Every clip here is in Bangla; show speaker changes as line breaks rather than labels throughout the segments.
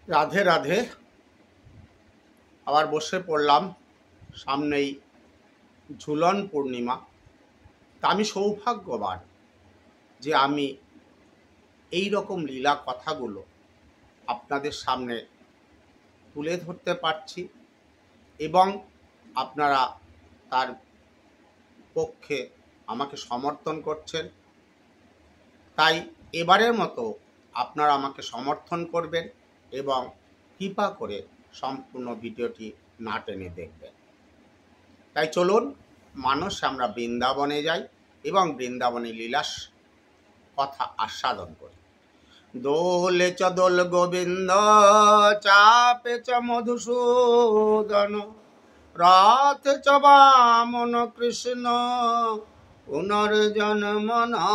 রাধে রাধে। আবার বসে পড়লাম, সামনেই ঝুলন পূর্ণিমা। তা আমি সৌভাগ্যবান যে আমি এই রকম লীলা কথাগুলো আপনাদের সামনে তুলে ধরতে পারছি এবং আপনারা তার পক্ষে আমাকে সমর্থন করছেন। তাই এবারের মতো আপনারা আমাকে সমর্থন করবেন এবং কৃপা করে সম্পূর্ণ ভিডিওটি না টেনে দেখবেন। তাই চলুন মানস আমরা বৃন্দাবনে যাই এবং বৃন্দাবনে লীলাস কথা আস্বাদন করি। দোলে চ দোল গোবিন্দ, চাপে চ মধুসূদন, রাতে চ বামন কৃষ্ণ, পুনর্জন্ম না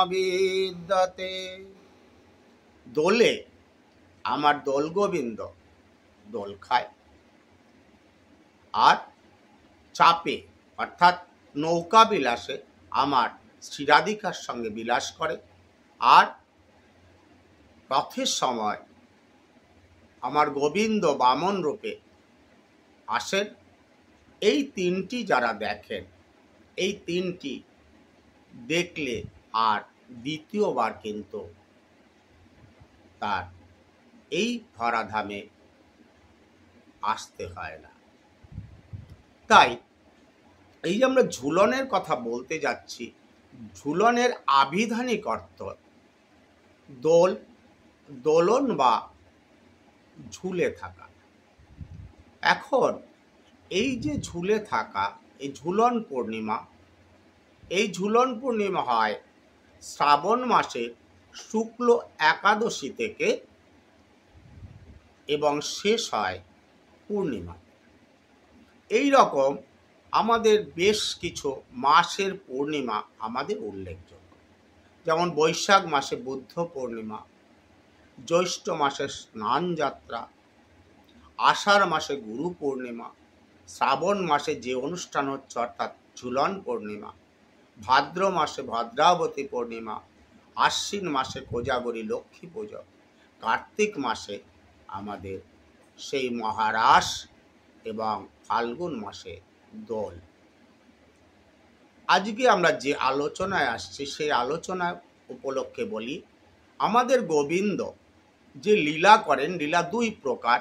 বিদ্যতে। দোলে আমার দোল গোবিন্দ দোল খায়, আর চাপে অর্থাৎ নৌকা বিলাসে আমার শ্রীরাধিকার সঙ্গে বিলাস করে, আর রথের সময় আমার গোবিন্দ বামন রূপে আসেন। এই তিনটি যারা দেখেন, এই তিনটি দেখলে আর দ্বিতীয়বার কিন্তু তার এই ধরাধামে আসতে হয় না। তাই এই যে আমরা ঝুলনের কথা বলতে যাচ্ছি, ঝুলনের আবিধানিক অর্থ দোল, দোলন বা ঝুলে থাকা। এখন এই যে ঝুলে থাকা, এই ঝুলন পূর্ণিমা, এই ঝুলন পূর্ণিমা হয় শ্রাবণ মাসে শুক্ল একাদশী থেকে এবং শেষ হয় পূর্ণিমা। এই রকম আমাদের বেশ কিছু মাসের পূর্ণিমা আমাদের উল্লেখযোগ্য, যেমন বৈশাখ মাসে বুদ্ধ পূর্ণিমা, জ্যৈষ্ঠ মাসে স্নান যাত্রা, আষাঢ় মাসে গুরু পূর্ণিমা, শ্রাবণ মাসে যে অনুষ্ঠান হচ্ছে অর্থাৎ ঝুলন পূর্ণিমা, ভাদ্র মাসে ভদ্রাবতী পূর্ণিমা, আশ্বিন মাসে কোজাগরী লক্ষ্মী পুজো, কার্তিক মাসে আমাদের সেই মহারাস এবং ফাল্গুন মাসে দোল। আজকে আমরা যে আলোচনায় আসছি সেই আলোচনা উপলক্ষে বলি, আমাদের গোবিন্দ যে লীলা করেন, লীলা দুই প্রকার।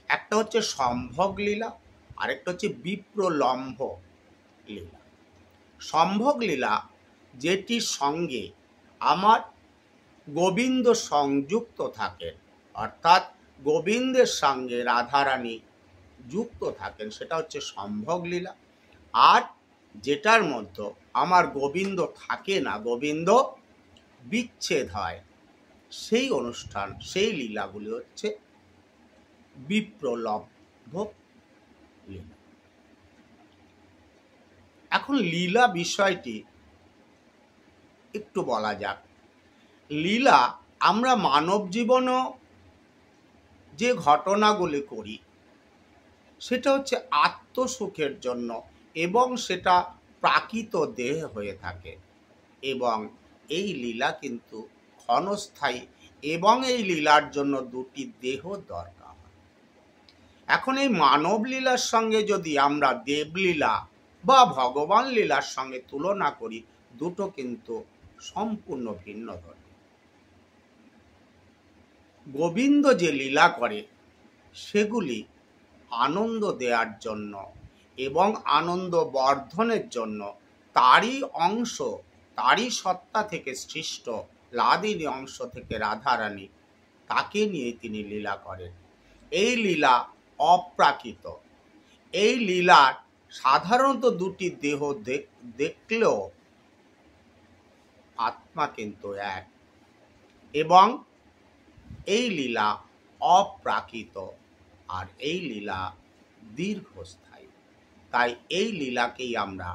একটা হচ্ছে সম্ভোগ লীলা, আরেকটা হচ্ছে বিপ্রলম্ভ লীলা। সম্ভোগ লীলা যেটির সঙ্গে আমার গোবিন্দ সংযুক্ত থাকেন, অর্থাৎ গোবিন্দের সঙ্গে রাধারানী যুক্ত থাকেন, সেটা হচ্ছে সম্ভোগ লীলা। আর যেটার মধ্যে আমার গোবিন্দ থাকে না, গোবিন্দ বিচ্ছেদ হয়, সেই অনুষ্ঠান, সেই লীলাগুলি হচ্ছে বিপ্রলম্ভ লীলা। এখন লীলা বিষয়টি একটু বলা যাক। লীলা আমরা মানব জীবনও যে ঘটনাগুলি করি সেটা হচ্ছে আত্মসুখের জন্য, এবং সেটা প্রাকৃত দেহ হয়ে থাকে, এবং এই লীলা কিন্তু ক্ষণস্থায়ী, এবং এই লীলার জন্য দুটি দেহ দরকার। এখন এই মানব লীলার সঙ্গে যদি আমরা দেবলীলা বা ভগবান লীলার সঙ্গে তুলনা করি, দুটো কিন্তু সম্পূর্ণ ভিন্ন ধরনের। গোবিন্দ যে লীলা করে সেগুলি আনন্দ দেওয়ার জন্য এবং আনন্দ বর্ধনের জন্য, তারই অংশ, তারই সত্তা থেকে সৃষ্ট লাদিনী অংশ থেকে রাধারানী, তাকে নিয়ে তিনি লীলা করেন। এই লীলা অপ্রাকৃত। এই লীলার সাধারণত দুটি দেহ দেখলেও আত্মা কিন্তু এক, এবং এই লীলা অপ্রাকৃত, আর এই লীলা দীর্ঘস্থায়ী। তাই এই লীলাকেই আমরা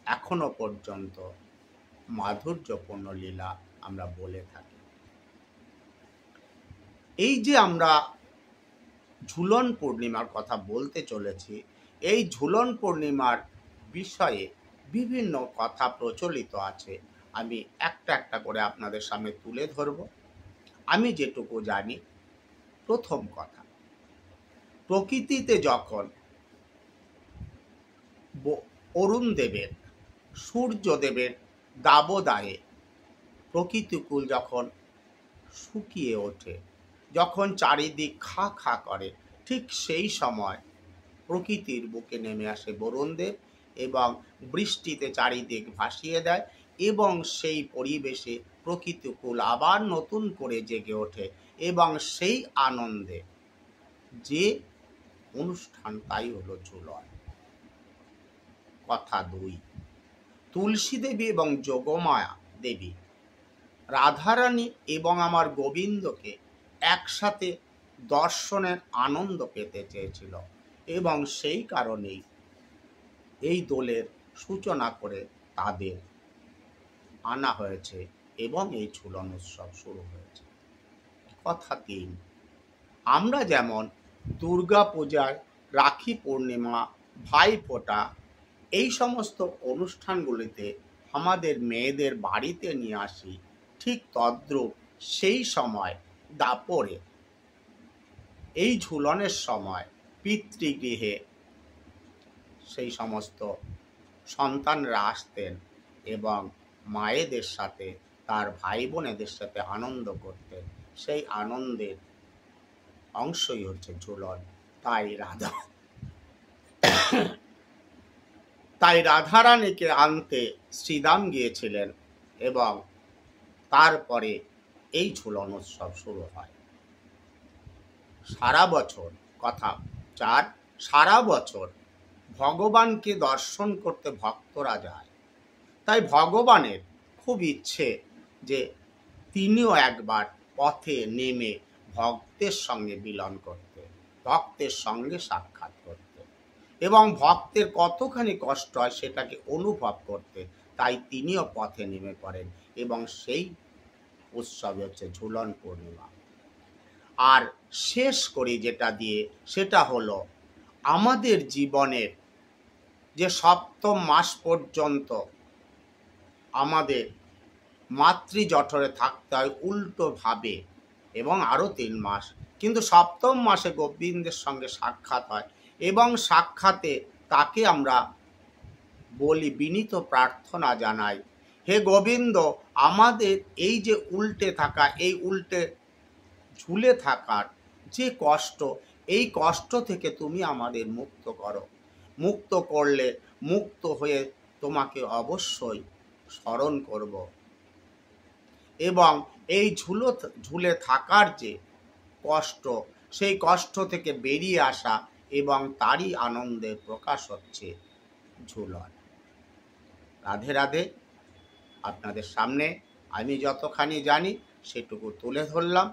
এখনো পর্যন্ত মাধুর্যপূর্ণ লীলা আমরা বলে থাকি। এই যে আমরা ঝুলন পূর্ণিমার কথা বলতে চলেছি, এই ঝুলন পূর্ণিমার বিষয়ে বিভিন্ন কথা প্রচলিত আছে। আমি একটা একটা করে আপনাদের সামনে তুলে ধরব। আমি যেটুকু জানি প্রথম কথা, প্রকৃতিতে যখন অরুণ দেবের, সূর্যদেবের দাবদাহে প্রকৃতিকুল যখন শুকিয়ে ওঠে, যখন চারিদিক খা খা করে, ঠিক সেই সময় প্রকৃতির বুকে নেমে আসে বরুণদেব এবং বৃষ্টিতে চারিদিক ভাসিয়ে দেয় এবং সেই পরিবেশে প্রকৃতিকুল আবার নতুন করে জেগে ওঠে এবং সেই আনন্দে যে অনুষ্ঠান তাই হলো ঝুলন। কথা 2, তুলসী দেবী এবং যোগমায়া দেবী রাধারানী এবং আমার গোবিন্দকে একসাথে দর্শনের আনন্দ পেতে চেয়েছিল এবং সেই কারণেই এই দোলের সূচনা করে তাদের আনা হয়েছে এবং এই ঝুলন উৎসব শুরু হয়েছে। কথা 3, আমরা যেমন দুর্গা পূজায়, রাখি পূর্ণিমা, ভাইফোঁটা এই সমস্ত অনুষ্ঠানগুলিতে আমাদের মেয়েদের বাড়িতে নিয়ে আসি, ঠিক তদ্রূপ সেই সময় দাপরে এই ঝুলনের সময় পিতৃগৃহে সেই সমস্ত সন্তানরা আসতেন এবং মায়েদের সাথে, তার ভাই বোনেদের সাথে আনন্দ করতেন। সেই আনন্দের অংশই হচ্ছে ঝুলন। তাই রাধারানীকে আনতে শ্রীদাম গিয়েছিলেন এবং তারপরে এই ঝুলন উৎসব শুরু হয়। সারা বছর, কথা 4, সারা বছর ভগবানকে দর্শন করতে ভক্তরা যায়। তাই ভগবানের খুব ইচ্ছে যে তিনিও একবার পথে নেমে ভক্তের সঙ্গে মিলন করতে, ভক্তের সঙ্গে সাক্ষাৎ করতে এবং ভক্তের কতখানি কষ্ট হয় সেটাকে অনুভব করতে। তাই তিনিও পথে নেমে পড়েন এবং সেই উৎসব হচ্ছে ঝুলন পূর্ণিমা। আর শেষ করি যেটা দিয়ে, সেটা হলো আমাদের জীবনের যে সপ্তম মাস পর্যন্ত আমাদের মাতৃজঠরে থাকতে হয় উল্টোভাবে এবং আরও 3 মাস, কিন্তু সপ্তম মাসে গোবিন্দের সঙ্গে সাক্ষাৎ হয় এবং সাক্ষাতে তাকে আমরা বলি, বিনীত প্রার্থনা জানাই, হে গোবিন্দ, আমাদের এই যে উল্টে থাকা, এই উল্টে ঝুলে থাকার যে কষ্ট, এই কষ্ট থেকে তুমি আমাদের মুক্ত করো। মুক্ত করলে মুক্ত হয়ে তোমাকে অবশ্যই স্মরণ করব এবং এই ঝুলে থাকার যে কষ্ট, সেই কষ্ট থেকে বেরিয়ে আসা এবং তারই আনন্দের প্রকাশ হচ্ছে ঝুলন। রাধে রাধে। আপনাদের সামনে আমি যতখানি জানি সেটুকু তুলে ধরলাম।